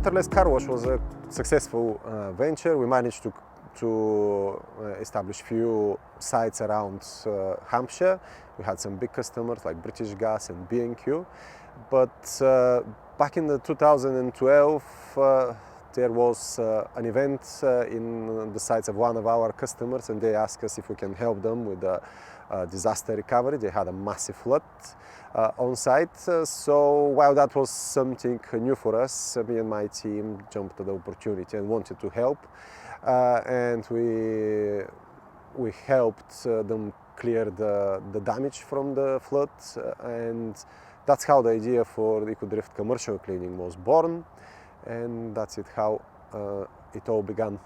Waterless Car Wash was a successful venture. We managed to establish few sites around Hampshire. We had some big customers like British Gas and B&Q. But back in the 2012, there was an event in the sites of one of our customers, and they asked us if we can help them with the disaster recovery. They had a massive flood on site. So while that was something new for us, me and my team jumped at the opportunity and wanted to help. And we helped them clear the damage from the flood, and that's how the idea for EcoDrift commercial cleaning was born, and that's how it all began.